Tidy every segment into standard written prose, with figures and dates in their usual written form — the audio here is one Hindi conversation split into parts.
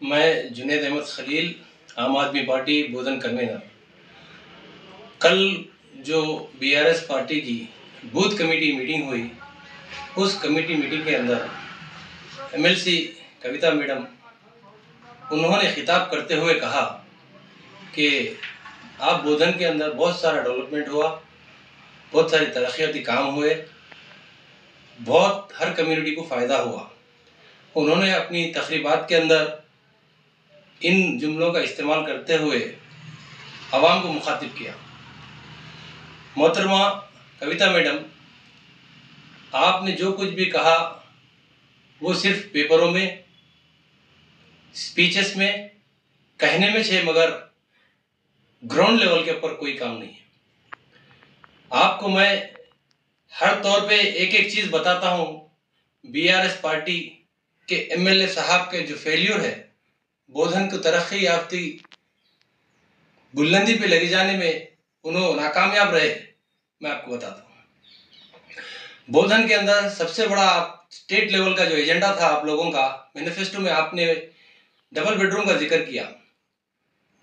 मैं जुनैद अहमद खलील, आम आदमी पार्टी बोधन कन्वीनर। कल जो बीआरएस पार्टी की बूथ कमेटी मीटिंग हुई, उस कमेटी मीटिंग के अंदर एमएलसी कविता मैडम उन्होंने खिताब करते हुए कहा कि आप बोधन के अंदर बहुत सारा डेवलपमेंट हुआ, बहुत सारे तरक्याती काम हुए, बहुत हर कम्युनिटी को फ़ायदा हुआ। उन्होंने अपनी तकरीबात के अंदर इन जुमलों का इस्तेमाल करते हुए आवाम को मुखातिब किया। मोहतरमा कविता मैडम, आपने जो कुछ भी कहा वो सिर्फ पेपरों में, स्पीचेस में कहने में छे, मगर ग्राउंड लेवल के ऊपर कोई काम नहीं है। आपको मैं हर तौर पे एक एक चीज़ बताता हूँ। बीआरएस पार्टी के एमएलए साहब के जो फेल्यूर है, बोधन को तरक्की याफ्ती बुलंदी पे लेके जाने में उन्होंने नाकामयाब रहे, मैं आपको बताता हूँ। बोधन के अंदर सबसे बड़ा स्टेट लेवल का जो एजेंडा था आप लोगों का, मैनिफेस्टो में आपने डबल बेडरूम का जिक्र किया।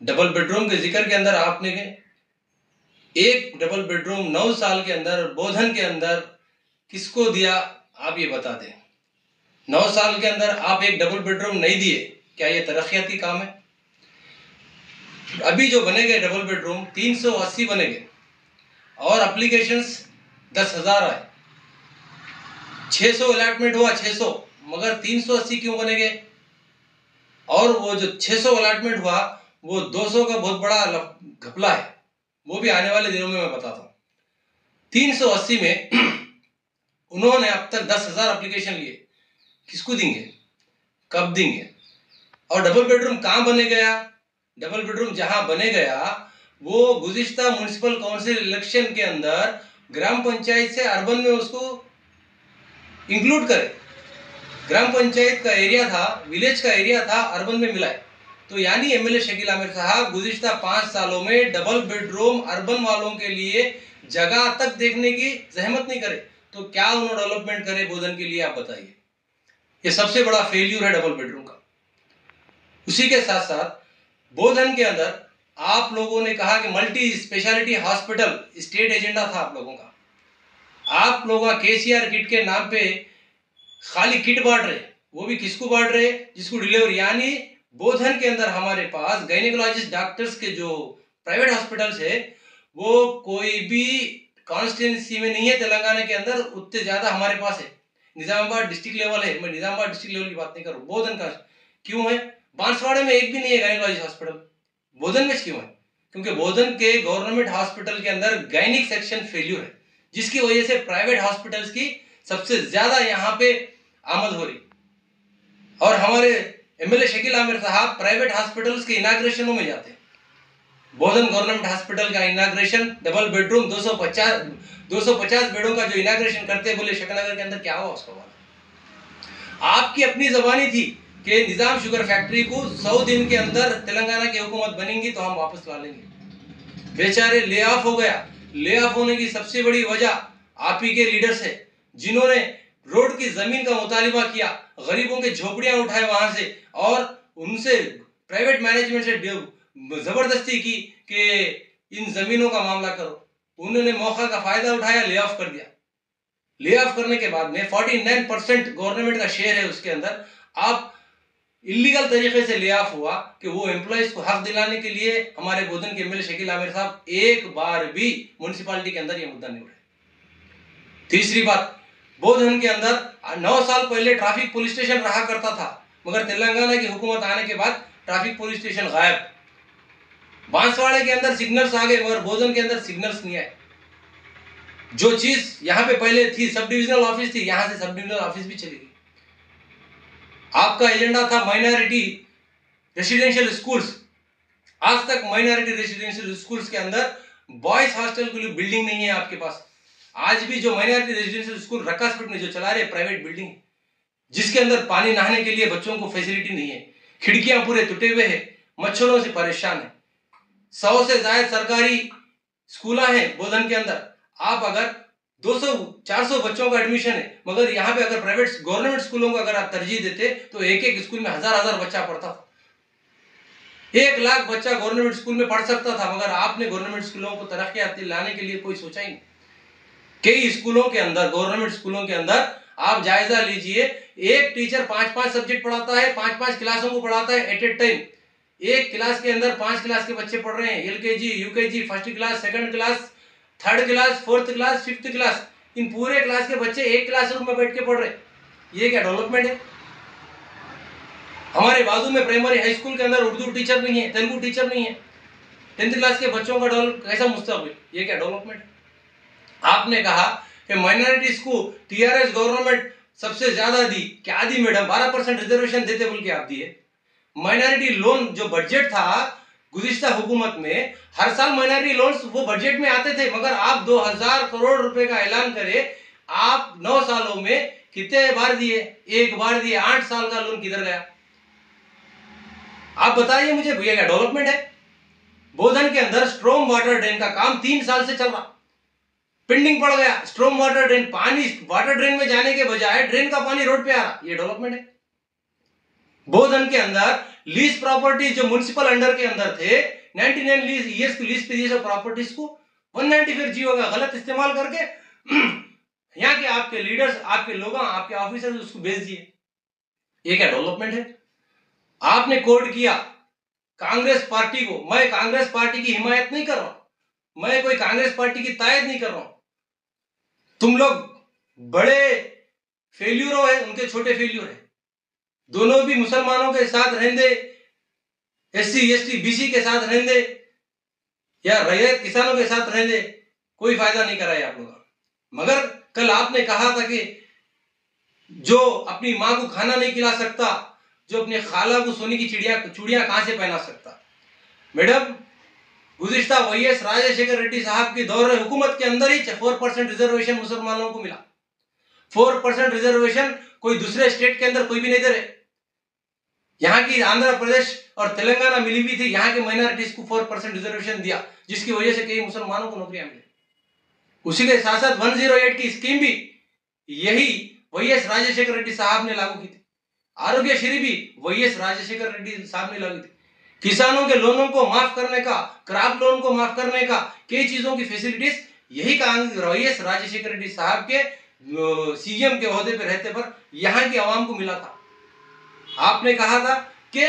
डबल बेडरूम के जिक्र के अंदर आपने एक डबल बेडरूम 9 साल के अंदर बोधन के अंदर किसको दिया, आप ये बता दें। 9 साल के अंदर आप एक डबल बेडरूम नहीं दिए, क्या ये तरक्याती काम है? अभी जो बने गए डबल बेडरूम 380 बने गए और एप्लीकेशंस 10,000 आए। 600 अलॉटमेंट हुआ, 600, मगर 380 क्यों बने गए? और वो जो 600 अलॉटमेंट हुआ वो 200 का बहुत बड़ा घपला है, वो भी आने वाले दिनों में मैं बताता हूँ। 380 में उन्होंने अब तक 10,000 एप्लीकेशन लिए, किसको देंगे, कब देंगे? और डबल बेडरूम कहाँ बने गया? डबल बेडरूम जहां बने गया वो गुज़िश्ता म्युनिसिपल काउंसिल इलेक्शन के अंदर ग्राम पंचायत से अर्बन में उसको इंक्लूड करे। ग्राम पंचायत का एरिया था, विलेज का एरिया था, अर्बन में मिलाए। तो यानी एमएलए शकील आमिर साहब गुज़िश्ता 5 सालों में डबल बेडरूम अर्बन वालों के लिए जगह तक देखने की जहमत नहीं करे, तो क्या उन्होंने डेवलपमेंट करे बोधन के लिए, आप बताइए। ये सबसे बड़ा फेल्यूर है डबल बेडरूम का। उसी के साथ साथ बोधन के अंदर आप लोगों ने कहा कि multi speciality hospital state agenda था आप लोगों का। आप लोग केसीआर किट के नाम पे खाली किट बांट रहे, वो भी किसको बांट रहे? जिसको डिलीवरी, यानी बोधन के अंदर हमारे पास गायनेकोलॉजिस्ट डॉक्टर्स के जो प्राइवेट हॉस्पिटल्स है वो कोई भी कॉन्स्टिट्यूंसी में नहीं है तेलंगाना के अंदर, उतने ज्यादा हमारे पास है। निजामाबाद डिस्ट्रिक्ट लेवल है, मैं निजामाबाद डिस्ट्रिक्ट लेवल की बात नहीं कर रहा हूँ, बोधन का क्यों है? बांसवाड़े में एक भी नहीं है गायनेकोलॉजिस्ट हॉस्पिटल, बोधन में क्यों है? क्योंकि बोधन के गवर्नमेंट हॉस्पिटल के अंदर गायनिक सेक्शन फेल्यूर है, जिसकी वजह से प्राइवेट हॉस्पिटल्स की सबसे ज्यादा यहाँ पे आमद हो रही। और हमारे एमएलए शकील आमिर साहब प्राइवेट हॉस्पिटल्स के इनाग्रेशनों में जाते हैं। बोधन गवर्नमेंट हॉस्पिटल का इनाग्रेशन डबल बेडरूम 250 बेडों का जो इनाग्रेशन करते, बोले शकनगर के अंदर क्या हुआ उसका वाला। आपकी अपनी जबानी थी कि निजाम शुगर फैक्ट्री को 100 दिन के अंदर तेलंगाना की हुकूमत बनेंगी तो हम वापस ला लेंगे। बेचारे ले ऑफ हो गया। ले ऑफ होने की सबसे बड़ी वजह आप ही के लीडर्स है, जिन्होंने रोड की जमीन का मुतालिबा किया, गरीबों के झोपड़ियां उठाए वहां से और उनसे प्राइवेट मैनेजमेंट से जबरदस्ती की कि इन जमीनों का मामला करो। उन्होंने मौका का फायदा उठाया, ले ऑफ कर दिया। ले ऑफ करने के बाद में 49% गवर्नमेंट का शेयर है उसके अंदर। आप इलीगल तरीके से ले ऑफ हुआ कि वो एम्प्लॉइज को हक दिलाने के लिए हमारे बोधन के एमएलए शकील आमिर साहब एक बार भी म्युनिसिपालिटी के अंदर ये मुद्दा नहीं उठाए। तीसरी बात, बोधन के अंदर 9 साल पहले ट्रैफिक पुलिस स्टेशन रहा करता था, मगर तेलंगाना की हुकूमत आने के बाद ट्रैफिक पुलिस स्टेशन गायब। बांसवाड़े के अंदर सिग्नल्स आ गए, मगर बोधन के अंदर सिग्नल्स नहीं आए। जो चीज यहाँ पे पहले थी, सब डिविजनल ऑफिस थी, यहां से सब डिविजनल ऑफिस भी चली गई। आपका एजेंडा था माइनॉरिटी रेसिडेंशियल स्कूल्स, आज तक माइनॉरिटी रेसिडेंशियल स्कूल्स के अंदर बॉयज हॉस्टल के लिए बिल्डिंग नहीं है आपके पास। आज भी जो माइनॉरिटी रेसिडेंशियल स्कूल रक्कासपेट में जो चला रहे प्राइवेट बिल्डिंग, जिसके अंदर पानी नहाने के लिए बच्चों को फैसिलिटी नहीं है, खिड़कियां पूरे टूटे हुए हैं, मच्छरों से परेशान है। 100 से ज्यादा सरकारी स्कूल हैं बोधन के अंदर। आप अगर 200-400 बच्चों का एडमिशन है, मगर यहाँ पे अगर प्राइवेट गवर्नमेंट स्कूलों को अगर आप तरजीह देते तो एक एक स्कूल में हजार हजार बच्चा पढ़ता था। 1 लाख बच्चा गवर्नमेंट स्कूल में पढ़ सकता था, मगर आपने गवर्नमेंट स्कूलों को तरक्की लाने के लिए कोई सोचा ही नहीं। कई स्कूलों के अंदर, गवर्नमेंट स्कूलों के अंदर आप जायजा लीजिए, एक टीचर 5-5 सब्जेक्ट पढ़ाता है, 5-5 क्लासों को पढ़ाता है एट ए टाइम। एक क्लास के अंदर 5 क्लास के बच्चे पढ़ रहे हैं, LKG, UKG, first class, second class, third class, fourth class, fifth class, इन पूरे क्लास के बच्चे एक क्लासरूम में बैठ के पढ़ रहे हैं। ये क्या डेवलपमेंट है? हमारे बाजू में प्राइमरी हाई स्कूल के अंदर उर्दू टीचर नहीं है, तेलुगु टीचर नहीं है, 10th क्लास के बच्चों का कैसा मुस्तकबिल? ये क्या डेवलपमेंट? आपने कहा कि माइनॉरिटीज को टीआरएस गवर्नमेंट सबसे ज्यादा दी, क्या दी मैडम? 12% रिजर्वेशन देते बोल के आप दिए। माइनॉरिटी लोन जो बजट था गुज़िश्ता हुकूमत में, हर साल माइनॉरिटी लोन्स वो बजट में आते थे, मगर आप 2000 करोड़ रुपए का ऐलान करे, आप 9 सालों में कितने बार दिए? 1 बार दिए। 8 साल का लोन किधर गया? आप बताइए मुझे, भैया क्या डेवलपमेंट है? बोधन के अंदर स्ट्रॉम वाटर ड्रेन का काम 3 साल से चल रहा, पेंडिंग पड़ गया। स्ट्रॉम वाटर ड्रेन, पानी वाटर ड्रेन में जाने के बजाय ड्रेन का पानी रोड पे आ रहा, ये डेवलपमेंट है? बोधन के अंदर लीज प्रॉपर्टी जो म्युनिसिपल अंडर के अंदर थे, 99 लीज ईयर्स की लीज पे दिए सब प्रॉपर्टीज को 195 जियो का गलत इस्तेमाल करके यहाँ के आपके लीडर्स, आपके लोग, आपके ऑफिसर्स उसको बेच दिए। ये क्या डेवलपमेंट है? आपने कोर्ट किया कांग्रेस पार्टी को। मैं कांग्रेस पार्टी की हिमायत नहीं कर रहा हूं, मैं कोई कांग्रेस पार्टी की तायद नहीं कर रहा हूं। तुम लोग बड़े फेल्यूर है, उनके छोटे फेल्यूर है। दोनों भी मुसलमानों के साथ रहने, एससी एसटी बीसी के साथ रहने या रैयत किसानों के साथ रहने, कोई फायदा नहीं कराया आप लोग। मगर कल आपने कहा था कि जो अपनी मां को खाना नहीं खिला सकता, जो अपने खाला को सोने की चूड़ियां कहां से पहना सकता? मैडम, गुज़िश्ता वाईएस राजशेखर रेड्डी साहब के दौर हुकूमत के अंदर ही 4% रिजर्वेशन मुसलमानों को मिला। 4% रिजर्वेशन कोई दूसरे स्टेट के अंदर कोई भी नहीं दे रहे। यहाँ की आंध्र प्रदेश और तेलंगाना मिली हुई थी, यहाँ के माइनॉरिटीज को 4% रिजर्वेशन दिया, जिसकी वजह से कई मुसलमानों को नौकरियां मिली। उसी के साथ साथ 108 की स्कीम भी यही वाईएस राजशेखर रेड्डी साहब ने लागू की थी। आरोग्यश्री भी वाईएस राजशेखर रेड्डी साहब ने लागू की थी। किसानों के लोनों को माफ करने का, क्रॉप लोन को माफ करने का, कई चीजों की फैसिलिटीज यही वाईएस राजशेखर रेड्डी साहब के सीएम के ओहदे पर रहते पर यहाँ की आवाम को मिला था। आपने कहा था कि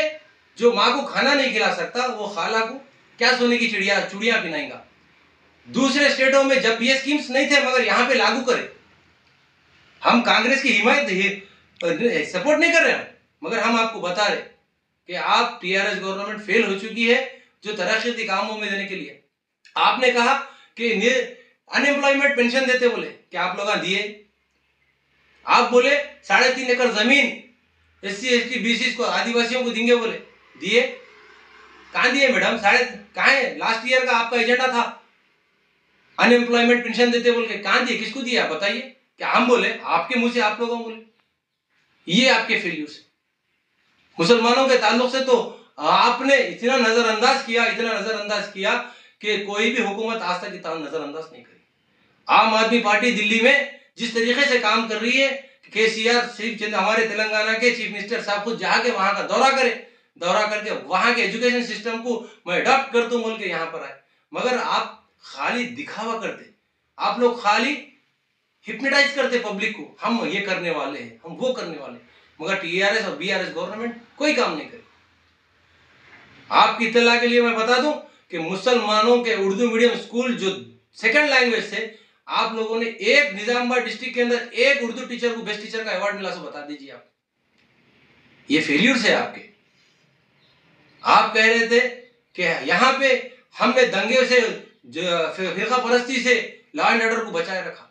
जो मां को खाना नहीं खिला सकता, वो खाला को क्या सोने की चूड़ियां पहनाएगा। दूसरे स्टेटों में जब ये स्कीम्स नहीं थे, मगर यहाँ पे लागू करे। हम कांग्रेस की हिमायत सपोर्ट नहीं कर रहे हैं, मगर हम आपको बता रहे कि आप टीआरएस गवर्नमेंट फेल हो चुकी है जो तरक्की कामों में देने के लिए। आपने कहा कि अनएम्प्लॉयमेंट पेंशन देते, बोले कि आप लोग दिए। आप बोले 3.5 एकड़ जमीन एससी एसटी बीसी को, आदिवासियों को देंगे, बोले दिए। कहां दिए मैडम? कहां है? लास्ट ईयर का आपका एजेंडा था अनएम्प्लॉयमेंट पेंशन देते बोल के, कहां दिए? किसको दिया बताइए? क्या हम बोले? आपके मुंह से आप लोगों बोले? ये आपके फेल्यूर से, मुसलमानों के ताल्लुक से तो आपने इतना नजरअंदाज किया कि कोई भी हुकूमत आज तक इतना नजरअंदाज नहीं करी। आम आदमी पार्टी दिल्ली में जिस तरीके से काम कर रही है, केसीआर सिर्फ हमारे तेलंगाना के चीफ मिनिस्टर साहब खुद जाके वहां का दौरा करके वहां के एजुकेशन सिस्टम को मैं अडॉप्ट कर दूं बोल के यहाँ पर आए, मगर आप खाली दिखावा करते। आप लोग खाली हिप्नोटाइज करते पब्लिक को, हम ये करने वाले हैं, हम वो करने वाले हैं, मगर टीआरएस और बीआरएस गवर्नमेंट कोई काम नहीं करे। आपकी इत्तला के लिए मैं बता दूं कि मुसलमानों के उर्दू मीडियम स्कूल जो सेकंड लैंग्वेज से, आप लोगों ने एक निजामाबाद डिस्ट्रिक्ट के अंदर एक उर्दू टीचर को बेस्ट टीचर का अवार्ड मिला, सो बता दीजिए आप। ये फेल्यूर है आपके। आप कह रहे थे कि यहां पे हमने दंगे से, फिरका परस्ती से लॉ एंड ऑर्डर को बचाए रखा।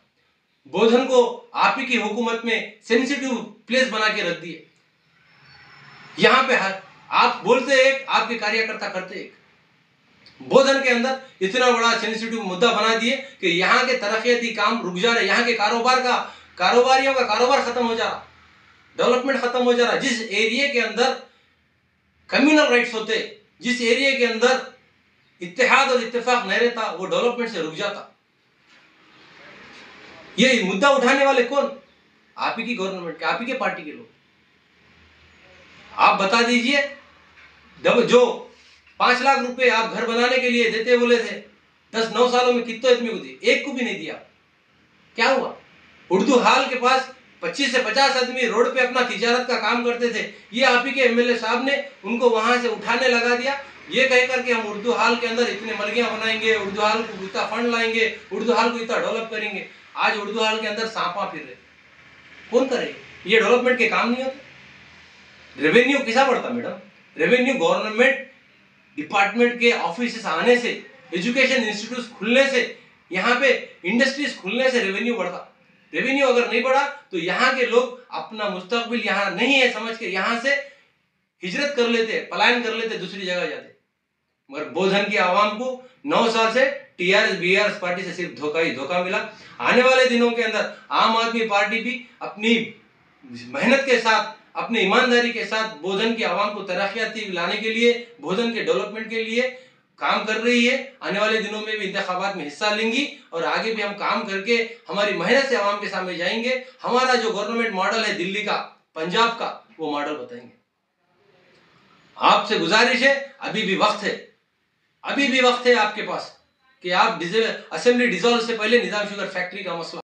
बोधन को आप ही की हुकूमत में सेंसिटिव प्लेस बना के रख दिए। यहां पे आप बोलते एक, आपके कार्यकर्ता करते एक। बोधन के अंदर इतना बड़ा सेंसिटिव मुद्दा बना दिए कि यहाँ के तरक्याती काम रुक जा रहे, यहाँ के कारोबारियों का कारोबार खत्म हो जा रहा, डेवलपमेंट खत्म हो जा रहा। जिस एरिया के अंदर कम्युनल राइट्स होते, जिस एरिया के अंदर इत्तेहाद और इत्तेफाक नहीं रहता, वो डेवलपमेंट से रुक जाता। ये मुद्दा उठाने वाले कौन? आप ही की गवर्नमेंट के, आप ही के पार्टी के लोग। आप बता दीजिए, जो 5 लाख रुपए आप घर बनाने के लिए देते बोले थे, 10-9 सालों में कितने आदमी को दिए? एक को भी नहीं दिया। क्या हुआ? उर्दू हाल के पास 25 से 50 आदमी रोड पे अपना तिजारत का काम करते थे, ये आप ही के एमएलए साहब ने उनको वहां से उठाने लगा दिया, ये कह करके हम उर्दू हाल के अंदर इतने मलगियां बनाएंगे, उर्दू हाल को इतना फंड लाएंगे, उर्दू हाल को इतना डेवलप करेंगे। आज उर्दू हाल के अंदर सांपा फिर रहे, कौन करे? ये डेवलपमेंट के काम नहीं होते। रेवेन्यू किसा बढ़ता मैडम? रेवेन्यू गवर्नमेंट डिपार्टमेंट के ऑफिस आने से, एजुकेशन इंस्टीट्यूट खुलने से, यहाँ पे इंडस्ट्रीज खुलने से रेवेन्यू बढ़ता। रेवेन्यू अगर नहीं बढ़ा तो यहाँ के लोग अपना मुस्तकबिल यहाँ नहीं है समझ के यहाँ से हिजरत कर लेते, पलायन कर लेते, दूसरी जगह जाते। मगर बोधन की आवाम को 9 साल से टीआरएस बीआरएस पार्टी से सिर्फ धोखा ही धोखा मिला। आने वाले दिनों के अंदर आम आदमी पार्टी भी अपनी मेहनत के साथ, अपनी ईमानदारी के साथ बोधन की आवाम को तरक्याती लाने के लिए, बोधन के डेवलपमेंट के लिए काम कर रही है। आने वाले दिनों में भी इंतखाबात में हिस्सा लेंगी और आगे भी हम काम करके हमारी मेहनत से आवाम के सामने जाएंगे। हमारा जो गवर्नमेंट मॉडल है दिल्ली का, पंजाब का, वो मॉडल बताएंगे। आपसे गुजारिश है, अभी भी वक्त है, अभी भी वक्त है आपके पास कि आप असेंबली डिसॉल्व से पहले निजाम शुगर फैक्ट्री का मसला